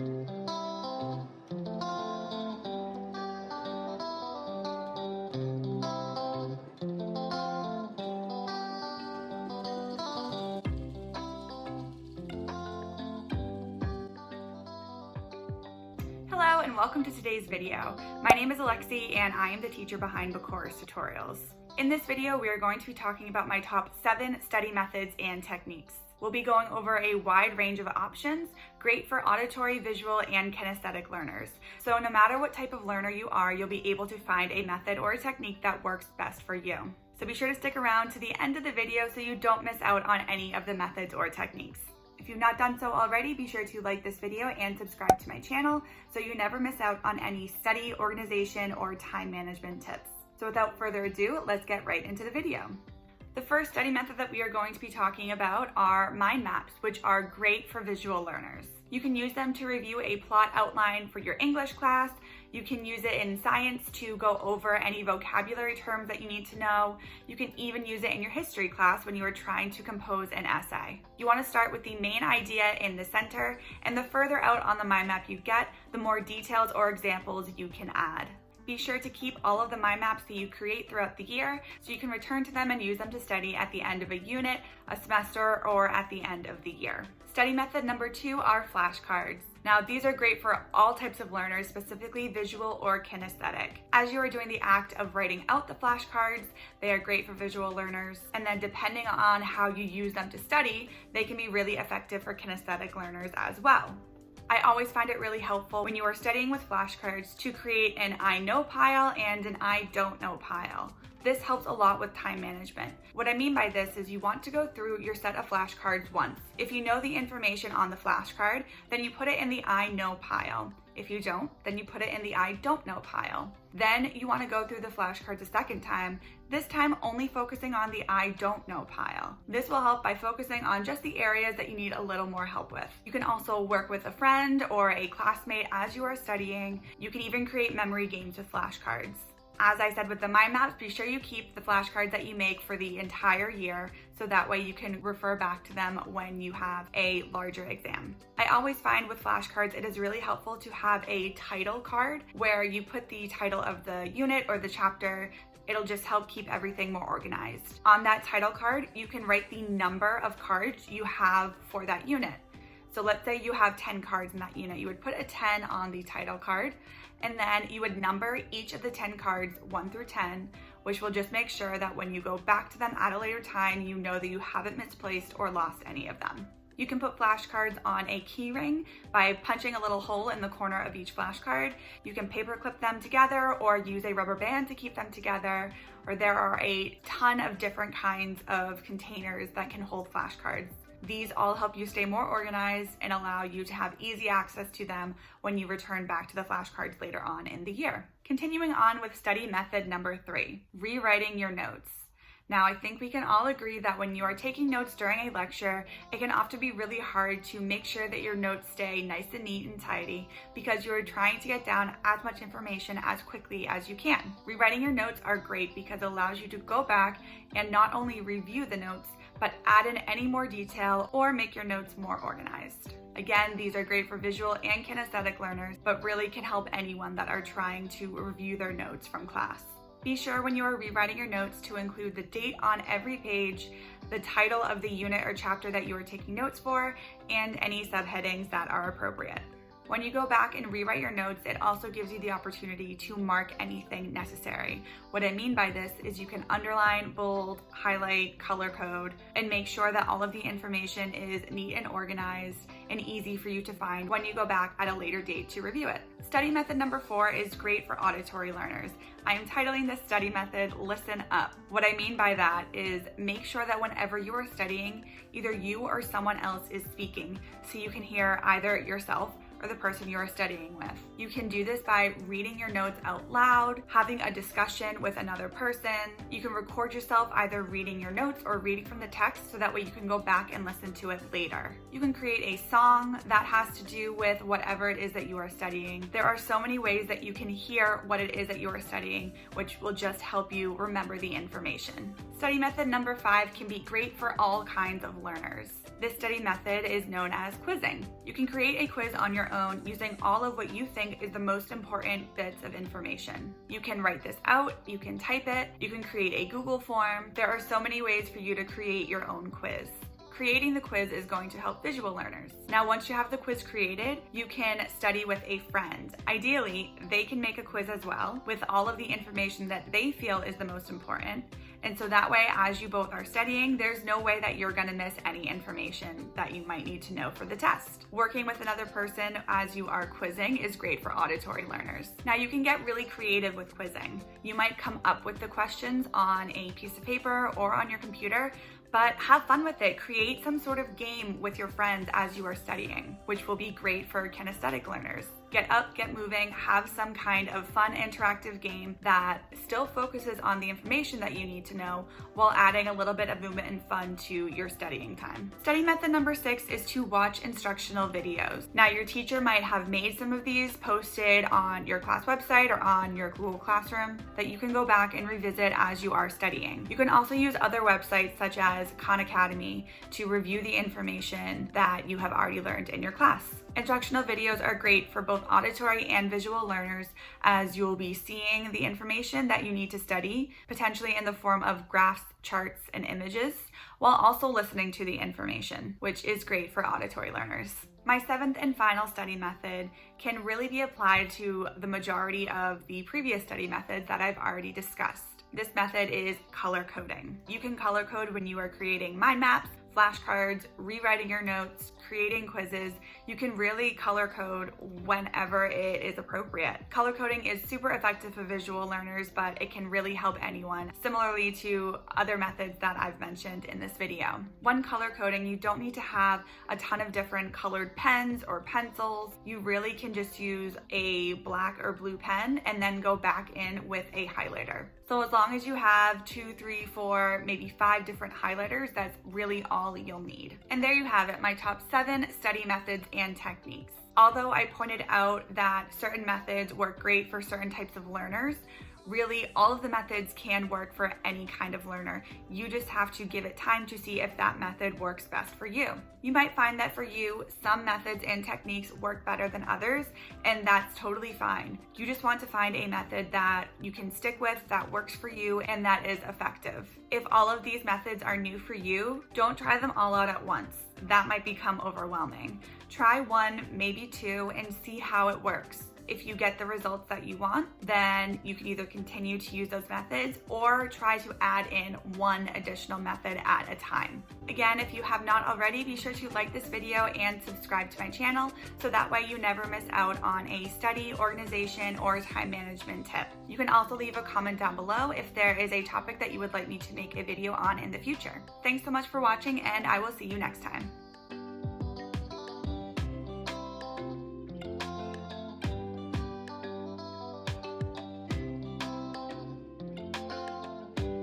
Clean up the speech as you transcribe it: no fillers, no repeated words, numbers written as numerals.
Hello and welcome to today's video. My name is Alexi and I am the teacher behind Bukuras Tutorials. In this video, we are going to be talking about my top 7 study methods and techniques. We'll be going over a wide range of options, great for auditory, visual, and kinesthetic learners. So no matter what type of learner you are, you'll be able to find a method or a technique that works best for you. So be sure to stick around to the end of the video so you don't miss out on any of the methods or techniques. If you've not done so already, be sure to like this video and subscribe to my channel so you never miss out on any study, organization, or time management tips. So without further ado, let's get right into the video. The first study method that we are going to be talking about are mind maps, which are great for visual learners. You can use them to review a plot outline for your English class. You can use it in science to go over any vocabulary terms that you need to know. You can even use it in your history class when you are trying to compose an essay. You want to start with the main idea in the center, and the further out on the mind map you get, the more details or examples you can add. Be sure to keep all of the mind maps that you create throughout the year so you can return to them and use them to study at the end of a unit, a semester, or at the end of the year. Study method number 2 are flashcards. Now, these are great for all types of learners, specifically visual or kinesthetic. As you are doing the act of writing out the flashcards, they are great for visual learners. And then depending on how you use them to study, they can be really effective for kinesthetic learners as well. I always find it really helpful when you are studying with flashcards to create an I know pile and an I don't know pile. This helps a lot with time management. What I mean by this is you want to go through your set of flashcards once. If you know the information on the flashcard, then you put it in the I know pile. If you don't, then you put it in the I don't know pile. Then you want to go through the flashcards a second time, this time only focusing on the I don't know pile. This will help by focusing on just the areas that you need a little more help with. You can also work with a friend or a classmate as you are studying. You can even create memory games with flashcards. As I said with the mind maps, be sure you keep the flashcards that you make for the entire year so that way you can refer back to them when you have a larger exam. I always find with flashcards it is really helpful to have a title card where you put the title of the unit or the chapter. It'll just help keep everything more organized. On that title card, you can write the number of cards you have for that unit. So let's say you have 10 cards in that unit. You would put a 10 on the title card, and then you would number each of the 10 cards 1 through 10, which will just make sure that when you go back to them at a later time, you know that you haven't misplaced or lost any of them. You can put flashcards on a key ring by punching a little hole in the corner of each flashcard. You can paper clip them together or use a rubber band to keep them together, or there are a ton of different kinds of containers that can hold flashcards. These all help you stay more organized and allow you to have easy access to them when you return back to the flashcards later on in the year. Continuing on with study method number 3, rewriting your notes. Now, I think we can all agree that when you are taking notes during a lecture, it can often be really hard to make sure that your notes stay nice and neat and tidy because you are trying to get down as much information as quickly as you can. Rewriting your notes are great because it allows you to go back and not only review the notes, but add in any more detail or make your notes more organized. Again, these are great for visual and kinesthetic learners, but really can help anyone that are trying to review their notes from class. Be sure when you are rewriting your notes to include the date on every page, the title of the unit or chapter that you are taking notes for, and any subheadings that are appropriate. When you go back and rewrite your notes, it also gives you the opportunity to mark anything necessary. What I mean by this is you can underline, bold, highlight, color code, and make sure that all of the information is neat and organized and easy for you to find when you go back at a later date to review it. Study method number 4 is great for auditory learners. I am titling this study method, Listen Up. What I mean by that is make sure that whenever you are studying, either you or someone else is speaking so you can hear either yourself or the person you are studying with. You can do this by reading your notes out loud, having a discussion with another person. You can record yourself either reading your notes or reading from the text so that way you can go back and listen to it later. You can create a song that has to do with whatever it is that you are studying. There are so many ways that you can hear what it is that you are studying, which will just help you remember the information. Study method number 5 can be great for all kinds of learners. This study method is known as quizzing. You can create a quiz on your own using all of what you think is the most important bits of information. You can write this out, you can type it, you can create a Google form. There are so many ways for you to create your own quiz. Creating the quiz is going to help visual learners. Now, once you have the quiz created, you can study with a friend. Ideally, they can make a quiz as well with all of the information that they feel is the most important. And so that way, as you both are studying, there's no way that you're gonna miss any information that you might need to know for the test. Working with another person as you are quizzing is great for auditory learners. Now, you can get really creative with quizzing. You might come up with the questions on a piece of paper or on your computer, but have fun with it. Create some sort of game with your friends as you are studying, which will be great for kinesthetic learners. Get up, get moving, have some kind of fun interactive game that still focuses on the information that you need to know while adding a little bit of movement and fun to your studying time. Study method number 6 is to watch instructional videos. Now, your teacher might have made some of these posted on your class website or on your Google Classroom that you can go back and revisit as you are studying. You can also use other websites such as Khan Academy to review the information that you have already learned in your class. Instructional videos are great for both auditory and visual learners, as you'll be seeing the information that you need to study, potentially in the form of graphs, charts, and images, while also listening to the information, which is great for auditory learners. My 7th and final study method can really be applied to the majority of the previous study methods that I've already discussed. This method is color coding. You can color code when you are creating mind maps, flashcards, rewriting your notes, creating quizzes. You can really color code whenever it is appropriate. Color coding is super effective for visual learners, but it can really help anyone, similarly to other methods that I've mentioned in this video. When color coding, you don't need to have a ton of different colored pens or pencils. You really can just use a black or blue pen and then go back in with a highlighter. So as long as you have 2, 3, 4, maybe 5 different highlighters, that's really all you'll need. And there you have it, my top 7 study methods and techniques. Although I pointed out that certain methods work great for certain types of learners, really all of the methods can work for any kind of learner. You just have to give it time to see if that method works best for you. You might find that for you, some methods and techniques work better than others, and that's totally fine. You just want to find a method that you can stick with, that works for you, and that is effective. If all of these methods are new for you, don't try them all out at once. That might become overwhelming. Try 1, maybe 2, and see how it works. If you get the results that you want, then you can either continue to use those methods or try to add in 1 additional method at a time. Again, if you have not already, be sure to like this video and subscribe to my channel so that way you never miss out on a study, organization, or time management tip. You can also leave a comment down below if there is a topic that you would like me to make a video on in the future. Thanks so much for watching, and I will see you next time.